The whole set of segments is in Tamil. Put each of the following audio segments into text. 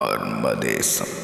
மர்மதேசம்.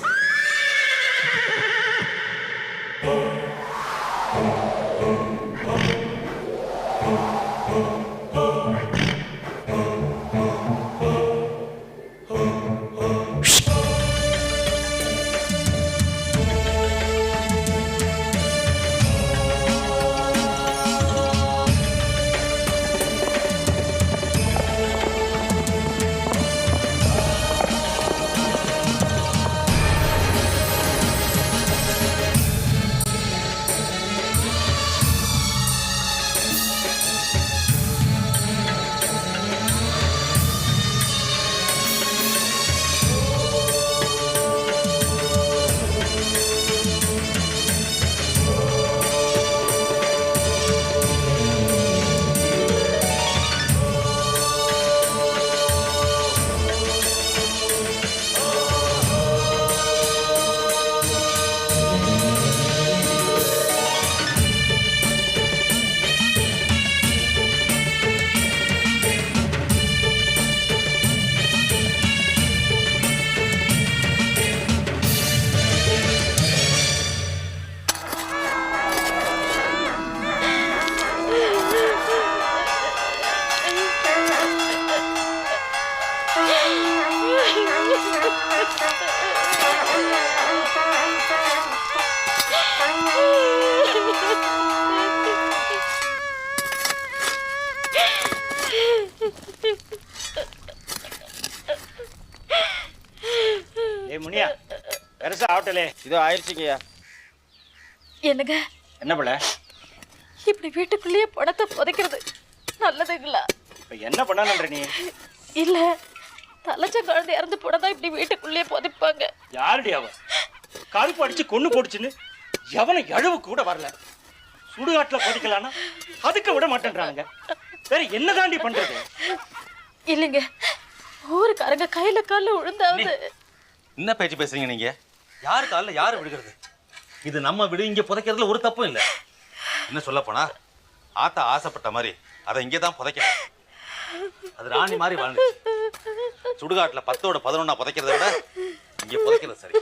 முனியா பெருசா ஆகட்டலே இதோ ஆயிடுச்சுங்கய்யா. என்னங்க என்ன பண்ண இப்படி வீட்டுக்குள்ளேயே பணத்தை புதைக்கிறது நல்லதுங்களா? இப்ப என்ன பண்ணலான்ற நீ? இல்ல தலைச்ச குழந்தை இறந்து போனதான் இப்படி வீட்டுக்குள்ளேயே புதைப்பாங்க. யாருடி அவ கருப்பு அடிச்சு கொண்டு போடுச்சுன்னு எவனை எழுவு கூட வரல. சுடுகாட்டுல புதைக்கலான்னா அதுக்கு விட மாட்டேன்றானுங்க. வேற என்ன தாண்டி பண்றது? இல்லைங்க ஊருக்காரங்க கையில கால விழுந்தாவது. என்ன பேச்சு பேசுறீங்க நீங்க? யாரு காலில் யாரு விழுகிறது? இது நம்ம வீடு, இங்க புதைக்கிறதுல ஒரு தப்பும் இல்லை. என்ன சொல்ல போனா ஆத்தா ஆசைப்பட்ட மாதிரி அதை இங்கே தான் புதைக்கணும். அது ராணி மாதிரி வாழ்ந்துச்சு. சுடுகாட்டுல 10ஓட 11 புதைக்கிறத விட இங்க புதைக்கிறது சரி.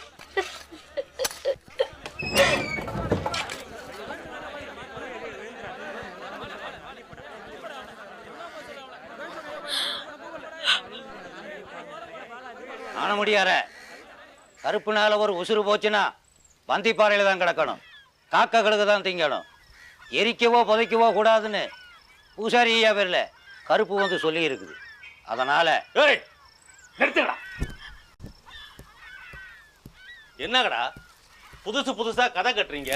ஆன முடியார கருப்புனால ஒரு உசுறு போச்சுன்னா பந்திப்பாறையில தான் கிடக்கணும், காக்கங்களுக்கு தான் திங்கணும். எரிக்கவோ புதைக்கவோ கூடாதுன்னு பூசாரி ஐயா பேர்ல கருப்பு வந்து சொல்லி இருக்குது. அதனால நிறுத்துங்கடா. என்னங்கடா புதுசு புதுசா கதை கட்டுறீங்க?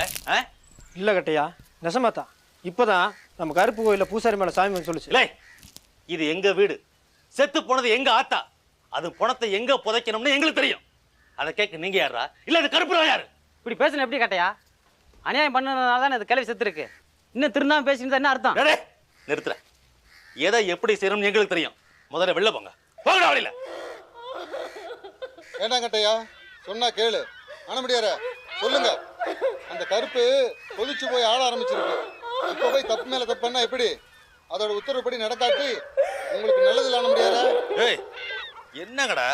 இல்லை கட்டையா, நெசமாத்தான் இப்போதான் நம்ம கருப்பு கோயிலில் பூசாரி மேலே சாமி வந்து சொல்லுச்சு. இல்லை, இது எங்க வீடு. செத்து போனது எங்க ஆத்தா. அது பணத்தை எங்க புதைக்கணும்னு எங்களுக்கு தெரியும். அதை கேட்க நீங்க யாரா? இல்ல அது கருப்புரா யாரு? இப்படி பேசுன எப்படி கட்டையா? அநியாயம் பண்ணதுனால தான் இது கிளவி செத்து இருக்கு. இன்னும் திருந்தாம பேசிட்டு என்ன அர்த்தம்? நிறுத்துற. எதை எப்படி செய்யணும்னு எங்களுக்கு தெரியும். முதல்ல வெளில போங்க. போங்கடா வழியில. வேண்டாம் கட்டையா, சொன்னா கேளு. ஆன முடியார சொல்லுங்க. அந்த கருப்பு கொதிச்சு போய் ஆட ஆரம்பிச்சிருக்கு. இப்போ போய் தப்பு மேல தப்புன்னா எப்படி? அதோட உத்தரவுப்படி நடக்காட்டி உங்களுக்கு நல்லது இல்லை. ஆன முடியார ஏய், என்னங்கடா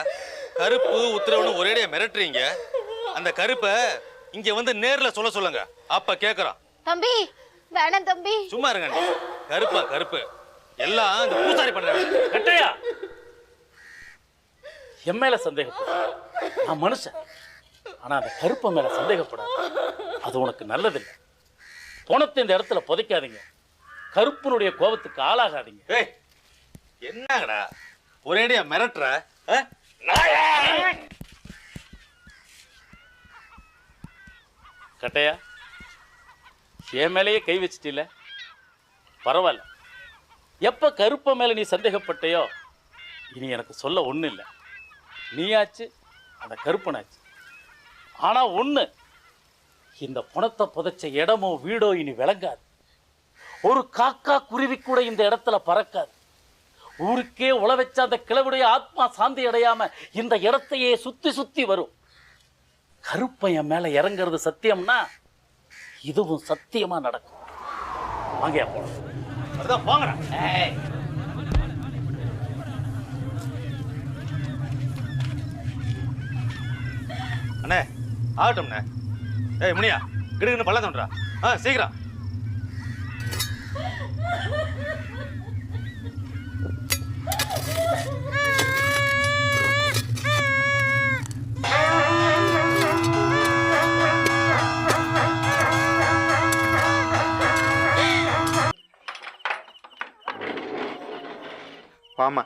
கருப்பு உத்தரவுன்னு ஒரேடியா மிரட்டுறீங்க? அந்த கருப்பை இங்க வந்து நேர்ல சொல்ல சொல்லுங்க, அப்ப கேக்குறோம். தம்பி வேணாம் தம்பி. சும்மா இருங்க. கருப்பா கருப்பு எல்லாம் இந்த பூசாரி பண்ற. கட்டையா என் மேல சந்தேகப்பட, நான் மனுஷன். ஆனா அந்த கருப்ப மேல சந்தேகப்படாது. அது உனக்கு நல்லதில்லை. பணத்தை இந்த இடத்துல புதைக்காதீங்க. கருப்பனுடைய கோபத்துக்கு ஆளாகாதீங்க. ஏய், என்னங்கடா ஒரேடியா மிரட்டுற? கட்டையா என் மேலேயே கை வச்சிட்டில, பரவாயில்ல. எப்ப கருப்ப மேல நீ சந்தேகப்பட்டையோ இனி எனக்கு சொல்ல ஒண்ணு இல்லை. நீயாச்சு அந்த கருப்பனாச்சு. ஆனா ஒண்ணு, இந்த பணத்தை புதைச்ச இடமோ வீடோ இனி விளங்காது. ஒரு காக்கா குருவி கூட இந்த இடத்துல பறக்காது. ஊருக்கே உழ வச்ச அந்த கிழவுடைய ஆத்மா சாந்தி அடையாம இந்த இடத்தையே சுத்தி சுத்தி வரும். கருப்பையன் மேல இறங்குறது சத்தியம்னா இதுவும் சத்தியமா நடக்கும். வாங்க போலாம். போங்கடா. ஆகட்டும்ண்ணே. ஏய் முனியா, கிடுக்குன்னு பள்ள தோன்றா. சீக்கிரம். வாமா.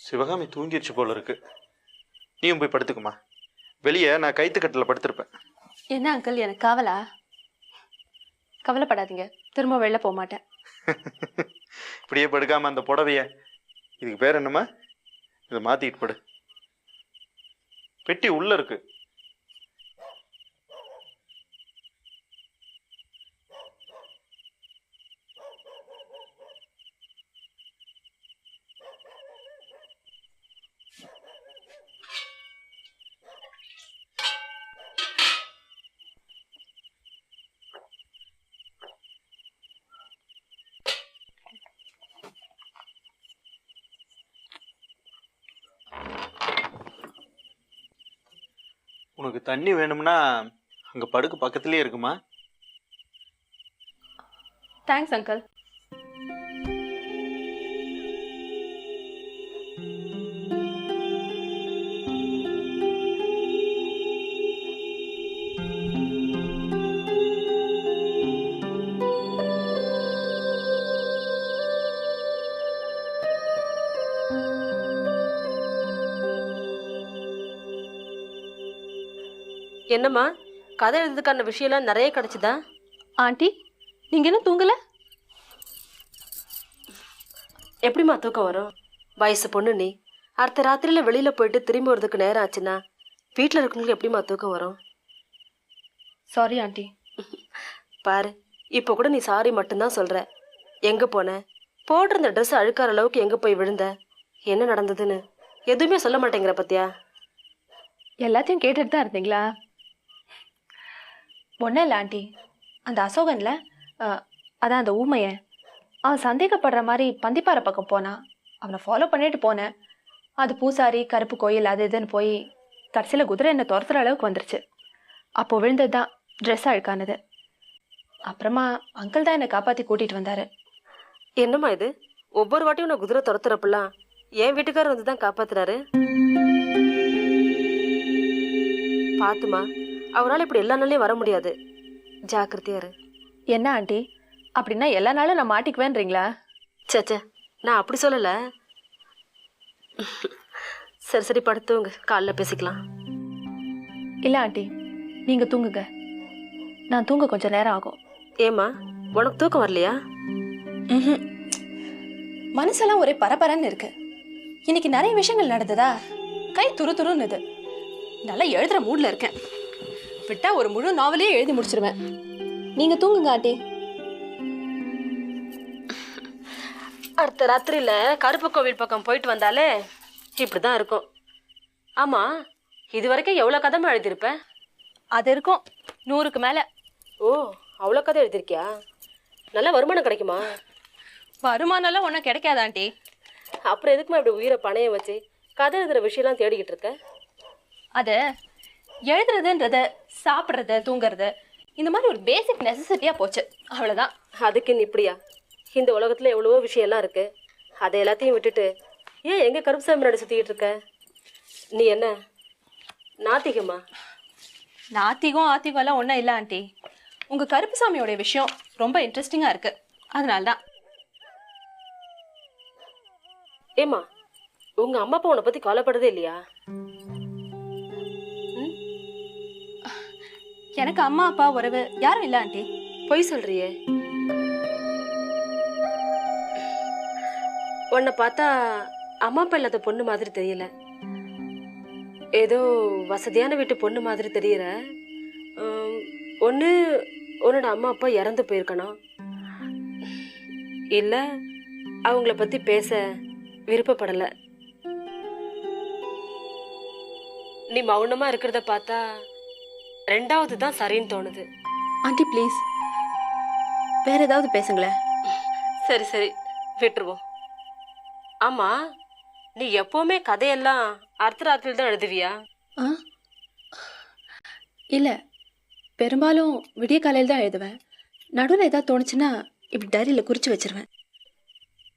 சிவகாமி தூங்கிடுச்சு போல இருக்கு. நீயும் போய் படுத்துக்குமா. வெளியே நான் கைத்துக்கட்டில் படுத்திருப்பேன். என்ன அங்கிள் எனக்கு காவலா? கவலைப்படாதீங்க, திரும்ப வெளில போக மாட்டேன். இப்படியே படுக்காம அந்த புடவைய, இதுக்கு பேர் என்னம்மா, இதை மாத்திட்டு படு. பெட்டி உள்ள இருக்கு. உனக்கு தண்ணி வேணும்னா அங்க படுக்க பக்கத்துலயே இருக்குமா. Thanks uncle. என்னம்மா, கதை எழுதுறதுக்கான விஷயம்லாம் நிறைய கிடைச்சுதா? ஆண்டி, நீங்க என்ன தூங்கல? எப்படிம்மா தூக்கம் வரும்? வயசு பொண்ணு நீ. அடுத்த ராத்திரியில் வெளியில் போயிட்டு திரும்பி வரதுக்கு நேரம் ஆச்சுன்னா வீட்டில் இருக்கவங்களுக்கு எப்படிம்மா தூக்கம் வரும்? Sorry aunty. பாரு, இப்போ கூட நீ சாரி மட்டும்தான் சொல்கிற. எங்கே போன? போட்டிருந்த ட்ரெஸ் அழுக்கார அளவுக்கு எங்கே போய் விழுந்த? என்ன நடந்ததுன்னு எதுவுமே சொல்ல மாட்டேங்கிற பத்தியா? எல்லாத்தையும் கேட்டுட்டு தான் இருந்தீங்களா? ஒன்றும் இல்லை ஆண்டி, அந்த அசோகன்ல அதான் அந்த ஊமையன், அவன் சந்தேகப்படுற மாதிரி பந்திப்பாறை பக்கம் போனான். அவனை ஃபாலோ பண்ணிட்டு போனேன். அது பூசாரி, கருப்பு கோயில், அது இதுன்னு போய் கடைசியில் குதிரை என்னை துரத்துற அளவுக்கு வந்துருச்சு. அப்போது விழுந்தது தான் ட்ரெஸ் அழுக்கானது. அப்புறமா அங்கிள் தான் என்னை காப்பாற்றி கூட்டிகிட்டு வந்தார். என்னம்மா இது, ஒவ்வொரு வாட்டியும் நான் குதிரை துரத்துறப்பெல்லாம் என் வீட்டுக்காரர் வந்து தான் காப்பாத்துறாரு. பாத்துமா, அவரால் இப்படி எல்லா நாளையும் வர முடியாது. ஜாக்கிரதையாரு. என்ன ஆண்டி, அப்படின்னா எல்லா நாளும் நான் மாட்டிக்குவேன்றீங்களா? சேச்சே, நான் அப்படி சொல்லலை. சரி சரி, படுத்துவங்க, காலைல பேசிக்கலாம். இல்லை ஆண்டி, நீங்கள் தூங்குங்க, நான் தூங்க கொஞ்சம் நேரம் ஆகும். ஏம்மா, உனக்கு தூக்கம் வரலையா? ம், மனசெல்லாம் ஒரே பரபரன்னு இருக்கு. இன்னைக்கு நிறைய விஷயங்கள் நடந்ததா, கை துரு துருன்னுது. நல்லா எழுதுற மூட்ல இருக்கேன். விட்டா ஒரு முழு நாவலே எழுதி முடிச்சிருவேன். நீங்க தூங்குங்க ஆண்டி. அடுத்த ராத்திரியில கருப்பு கோவில் பக்கம் போயிட்டு வந்தாலே இப்படிதான் இருக்கும். ஆமா, இது வரைக்கும் எவ்வளவு கதை எழுதியிருப்ப? அது இருக்கும் 100க்கு மேல. ஓ, அவ்வளோ கதை எழுதிருக்கியா? நல்ல வருமானம் கிடைக்குமா? வருமானம்லாம் ஒன்றும் கிடைக்காது ஆண்டி. அப்புறம் எதுக்குமா இப்படி உயிரை பணையம் வச்சு கதை எழுதுற விஷயம்லாம் தேடிக்கிட்டு இருக்க? அது எழுதுறதுன்றது சாப்பிட்றது, தூங்குறது, இந்த மாதிரி ஒரு பேசிக் நெசசிட்டியாக போச்சு, அவ்வளோதான். அதுக்கு இப்படியா? இந்த உலகத்தில் எவ்வளவோ விஷயம்லாம் இருக்கு. அதை எல்லாத்தையும் விட்டுட்டு ஏன் எங்கே கருப்புசாமி நாடு சுற்றிக்கிட்டு இருக்க? நீ என்ன நாத்திகமா? நாத்திகம் ஆத்திகம்லாம் ஒன்றும் இல்லை ஆண்டி. உங்கள் கருப்புசாமியோடைய விஷயம் ரொம்ப இன்ட்ரெஸ்டிங்காக இருக்குது, அதனால்தான். ஏம்மா, உங்கள் அம்மா அப்பா உன்னை பற்றி கவலைப்படுறதே இல்லையா? எனக்கு அம்மா அப்பா உறவு யாரும் இல்லை ஆண்டி. பொய் சொல்றியே. உன்னை பார்த்தா அம்மா அப்பா இல்லாத பொண்ணு மாதிரி தெரியல. ஏதோ வசதியான வீட்டு பொண்ணு மாதிரி தெரியற. ஒன்று உன்னோட அம்மா அப்பா இறந்து போயிருக்கணும், இல்லை அவங்கள பற்றி பேச விருப்பப்படலை. நீ மௌனமாக இருக்கிறத பார்த்தா ரெண்டாவது தான் சரின்னு தோணுது. ஆண்டி ப்ளீஸ் வேற ஏதாவது பேசுங்களேன். சரி சரி, விட்டுருவோம். ஆமா, நீ எப்பவுமே கதையெல்லாம் அர்த்தராத்திரியில் தான் எழுதுவியா? ஆ இல்லை, பெரும்பாலும் விடிய காலையில் தான் எழுதுவேன். நடுவில் ஏதாவது தோணுச்சுன்னா இப்படி டைரியில் குறித்து வச்சிருவேன்.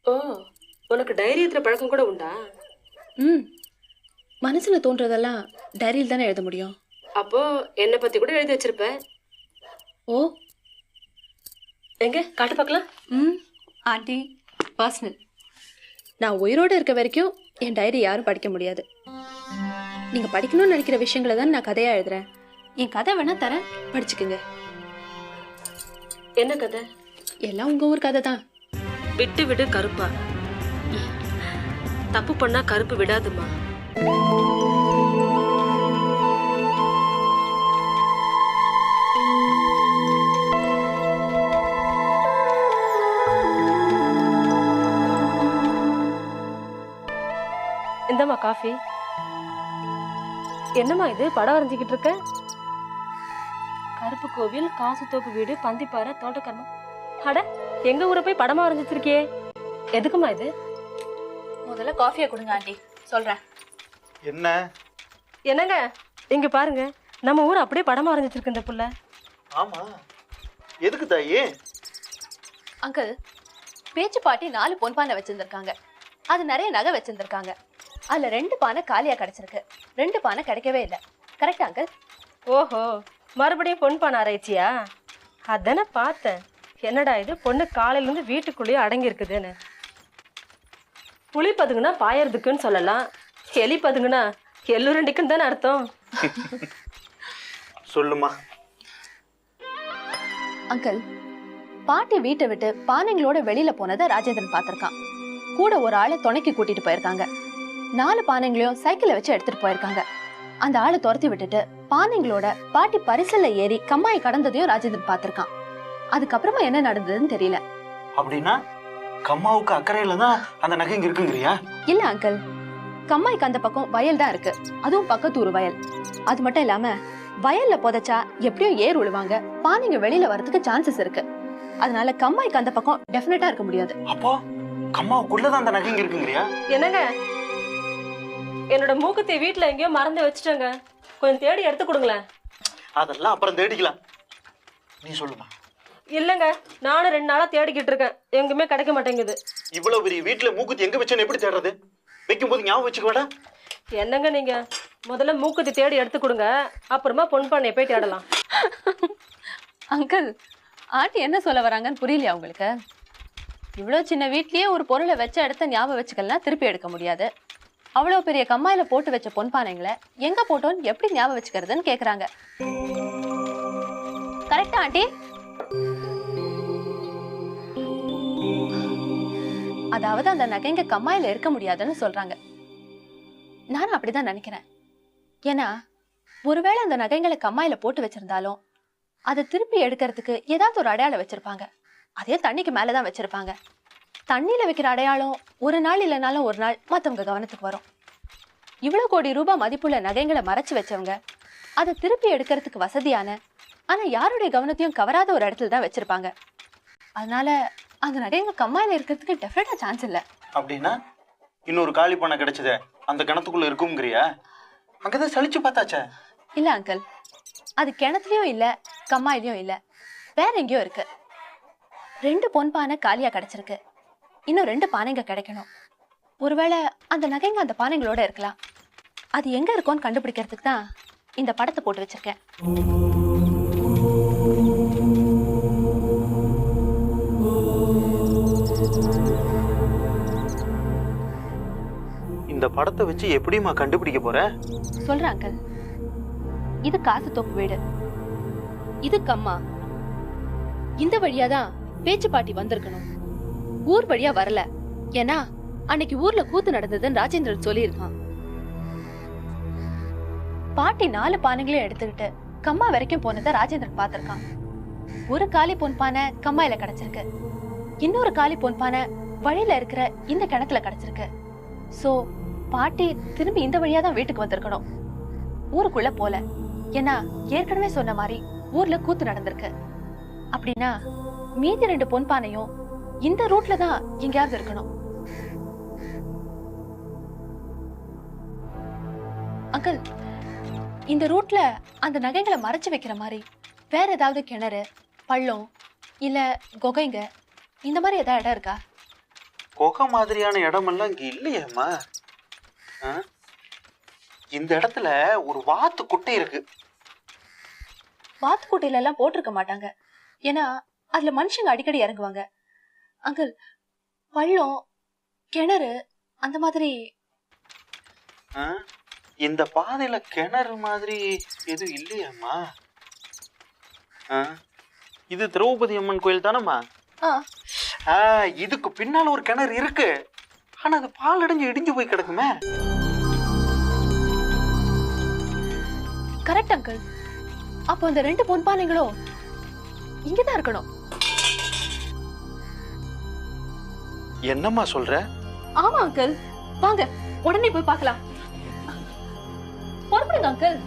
ஓ, உனக்கு டைரி எழுதுற பழக்கம் கூட உண்டா? ம், மனசில் தோன்றதெல்லாம் டைரியில் தானே எழுத முடியும். அப்போ என்னை பத்தி கூட எழுதி வச்சிருப்ப. ஓ, எங்க காட்டு பார்க்கலாம். ம் ஆண்டி, பர்சனல். நான் உயிரோடு இருக்க வரைக்கும் என் டைரி யாரும் படிக்க முடியாது. நீங்கள் படிக்கணும்னு நினைக்கிற விஷயங்களை தான் நான் கதையாக எழுதுறேன். என் கதை வேணா தரேன், படிச்சுக்குங்க. என்ன கதை? எல்லாம் உங்கள் ஊர் கதை தான். விட்டு விடு கருப்பா. தப்பு பண்ணா கருப்பு விடாதுமா. இந்தம்மா காஃபி. என்னம்மா இது படம் வரைஞ்சிக்கிட்டு இருக்க? கருப்பு கோவில், காசு தோப்பு வீடு, பந்திப்பாறை, தோட்டக்கர்மம். அட, எங்க ஊரை போய் படமா வரைஞ்சிருக்கியே. எதுக்குமா இது? முதல்ல காஃபியை கொடுங்க ஆண்டி, சொல்கிறேன். என்ன? என்னங்க இங்க பாருங்க, நம்ம ஊர் அப்படியே படமா வரைஞ்சிருக்கு இந்த புள்ள. ஆமா, எதுக்கு தாயே? அங்கிள், பேச்சு பாட்டி 4 பொன் பானை வச்சிருந்திருக்காங்க. அது நிறைய நகை வச்சிருந்திருக்காங்க. அதுல 2 பானை காலியா கிடைச்சிருக்கு, 2 பானை கிடைக்கவே இல்லை. கரெக்டா அங்கிள்? ஓஹோ, மறுபடியும் பொன் பானை ஆராய்ச்சியா? அதானே பார்த்தேன். என்னடா இது, பொண்ணு காலையில இருந்து வீட்டுக்குள்ளேயே அடங்கி இருக்குதுன்னு. புளி பதுங்குனா பாயறதுக்குன்னு சொல்லலாம், எலி பதுங்குனா எள்ளுரண்டிக்குன்னு தானே அர்த்தம். சொல்லுமா. அங்கிள், பாட்டி வீட்டை விட்டு பானைங்களோட வெளியில போனதை ராஜேந்திரன் பார்த்திருக்கான். கூட ஒரு ஆளை துணைக்கு கூட்டிட்டு போயிருக்காங்க. 4 பானைங்களையும் சைக்கிளை வச்சு எடுத்துட்டு போயிருக்காங்க. அந்த ஆளை துரத்தி விட்டுட்டு பானைங்களோட பாட்டி பரிசல்ல ஏறி கம்மாய் கடந்ததையும் ராஜேந்திரன் பார்த்திருக்கான். அதுக்கப்புறமா என்ன நடந்ததுன்னு தெரியல. அப்படின்னா கம்மாவுக்கு அக்கறையில தான் அந்த நகை இங்க இருக்குங்கிறியா? இல்ல அங்கிள், கம்மாய்க்கு அந்த பக்கம் வயல் தான் இருக்கு, அதுவும் பக்கத்தூர் வயல். அது மட்டும் இல்லாம வயல்ல புதைச்சா எப்படியும் ஏர் உழுவாங்க, பானைங்க வெளியில வரதுக்கு சான்சஸ் இருக்கு. அதனால கம்மாய்க்கு அந்த பக்கம் டெஃபினட்டா இருக்க முடியாது. அப்போ கம்மாவுக்குள்ளதான் அந்த நகை இங்க இருக்குங்கிறியா? என்னங்க, என்னோட மூக்குத்தி வீட்டுல எங்கேயோ மறந்து வச்சுட்டேங்க, கொஞ்சம் தேடி எடுத்து கொடுங்களேன். அதெல்லாம் அப்புறம் தேடிக்கலாம், நீ சொல்லுமா. இல்லங்க, நானும் 2 நாளா தேடிக்கிட்டு இருக்கேன், எங்குமே கிடைக்க மாட்டேங்குது. இவ்வளவு பெரிய வீட்டுல மூக்குத்தி எங்க வச்சேன்னு எப்படி தேடுறது? வைக்கும் போது ஞாபகம் வச்சுக்க வேடா. என்னங்க நீங்க, முதல்ல மூக்குத்தி தேடி எடுத்து கொடுங்க, அப்புறமா பொன் பானையை போய் தேடலாம். அங்கிள், ஆண்டி என்ன சொல்ல வராங்கன்னு புரியலையா உங்களுக்கு? இவ்வளோ சின்ன வீட்லயே ஒரு பொருளை வச்ச இடத்த ஞாபகம் வச்சுக்கலாம் திருப்பி எடுக்க முடியாது. அவ்வளோ பெரிய கம்மாயில போட்டு வச்ச பொன் பானைங்களை எங்க போட்டோன்னு எப்படி ஞாபகம் வச்சுக்கிறதுன்னு கேக்குறாங்க. கரெக்டா ஆண்டி? அதாவது அந்த நகைங்க கம்மாயில இருக்க முடியாதுன்னு சொல்றாங்க. நானும் அப்படிதான் நினைக்கிறேன். ஏன்னா ஒருவேளை அந்த நகைங்களை கம்மாயில போட்டு வச்சிருந்தாலும் அதை திருப்பி எடுக்கிறதுக்கு ஏதாவது ஒரு அடையாளம் வச்சிருப்பாங்க. அதே தண்ணிக்கு மேலதான் வச்சிருப்பாங்க. தண்ணியில வைக்கிற அடையாளம் ஒரு நாள் இல்லைனாலும் ஒரு நாள் மற்றவங்க கவனத்துக்கு வரும். இவ்வளவு கோடி ரூபாய் மதிப்புள்ள நகைங்களை மறைச்சு வச்சவங்க அதை திருப்பி எடுக்கிறதுக்கு வசதியான ஆனா யாருடைய கவனத்தையும் கவராத ஒரு இடத்துல தான் வச்சிருப்பாங்க. அதனால அந்த நகைங்க கம்மாயில இருக்கிறதுக்கு டெஃபினட்டா சான்ஸ் இல்லை. அப்படின்னா இன்னொரு காலி பானை கிடைச்சதே அந்த கிணத்துக்குள்ள இருக்குங்கிறியா? அங்கதான் சலிச்சு பார்த்தாச்சே. இல்ல அங்கிள், அது கிணத்துலயும் இல்ல கம்மாயிலையும் இல்ல, வேற எங்கேயோ இருக்கு. 2 பொன் பானை காலியா கிடைச்சிருக்கு, இன்னும் 2 பானைங்க கிடைக்கணும். ஒருவேளை அந்த நகைங்க அந்த பானைங்களோட இருக்கலாம். அது எங்க இருக்கும்னு கண்டுபிடிக்கிறதுக்கு தான் இந்த படத்தை போட்டு வச்சிருக்கேன். இந்த படத்தை வச்சு எப்படிமா கண்டுபிடிக்க போற? சொல்றேன் அங்கிள். இது காசு தோப்பு வீடு, இது கம்மா. இந்த வழியாதான் பேச்சு பாட்டி வந்திருக்கணும், ஊர் வழியா வரல. ஏன்னா அன்னைக்கு ஊர்ல கூத்து நடந்ததுன்னு ராஜேந்திரன் சொல்லியிருக்கான். பாட்டி 4 பானைகளையும் எடுத்துக்கிட்டு கம்மா வரைக்கும் போனதை ராஜேந்திரன் பார்த்திருக்கான். ஒரு காலி பொன் பானை கம்மாயில கிடைச்சிருக்கு, இன்னொரு காலி பொன் பானை வழியில இருக்கிற இந்த கிணத்துல கிடைச்சிருக்கு. சோ பாட்டி திரும்பி இந்த வழியா தான் வீட்டுக்கு வந்திருக்கணும், ஊருக்குள்ள போல. ஏன்னா ஏற்கனவே சொன்ன மாதிரி ஊர்ல கூத்து நடந்திருக்கு. அப்படின்னா மீதி 2 பொன் பானையும் இந்த ரூட்ல தான் எங்கேயாவது இருக்கணும். அங்கிள், இந்த ரூட்ல அந்த நகைகளை மறைச்சு வைக்கிற மாதிரி வேற ஏதாவது கிணறு, பள்ளம் இல்ல குகைங்க இந்த மாதிரி ஏதாவது இடம் இருக்கா? குகை மாதிரியான இடமெல்லாம் இங்க இல்லையேம்மா. இந்த இடத்துல ஒரு வாத்து குட்டை இருக்கு. வாத்துக்குட்டையில எல்லாம் போட்டிருக்க மாட்டாங்க, ஏன்னா அதுல மனுஷங்க அடிக்கடி இறங்குவாங்க. அங்கிள், பள்ளம், கிணறு அந்த மாதிரி. இந்த பாதையில கிணறு மாதிரி எதுவும் இல்லையாம்மா? இது திரௌபதி அம்மன் கோயில் தானம்மா? இதுக்கு பின்னால ஒரு கிணறு இருக்கு, ஆனா அது பால் அடைஞ்சு இடிஞ்சு போய் கிடக்குமே. Correct uncle. அப்போ அந்த 2 பொன்பானைகளும் இங்கதான் இருக்கணும். என்னம்மா சொல்ற? ஆமா அங்கிள், வாங்க உடனே போய் பார்க்கலாம். புறப்படுங்க அங்கிள்.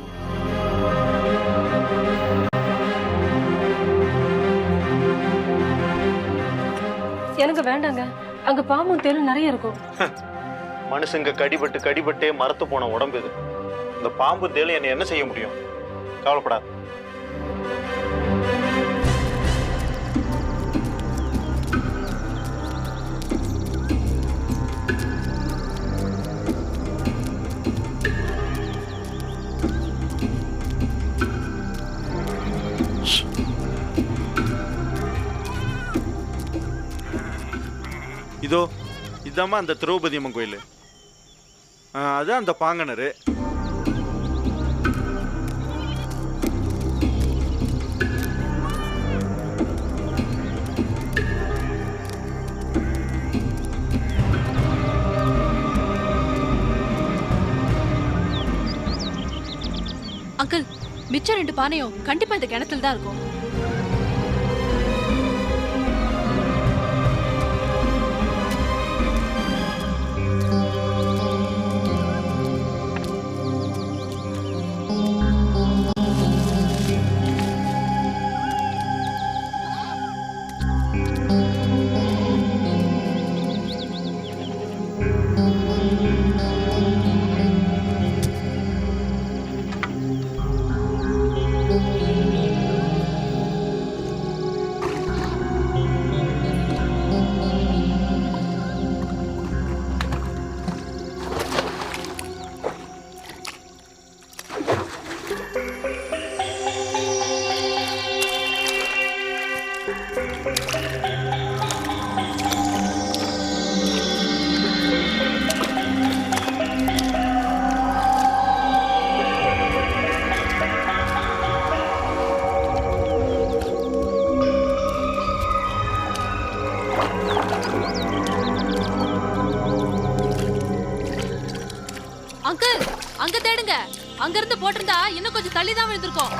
எனக்கு வேண்டாங்க, அங்க பாம்பும் தேலும் நிறைய இருக்கும். மனுஷங்க கடிபட்டே மரத்து போன உடம்பு இது. இந்த பாம்பு தேலும் என்ன என்ன செய்ய முடியும்? கவலைப்படாது. இதோ இதாம்மா அந்த திரௌபதி அம்மன் கோயில். அதான் அந்த பாங்கனரு. அங்கிள், மிச்சம் 2 பானையும் கண்டிப்பா இந்த கிணத்துல தான் இருக்கும். அங்கிள், அங்க தேடுங்க. அங்க இருந்து போட்டிருந்தா இன்னும் கொஞ்சம் தள்ளி தான் விழுந்திருக்கோம்.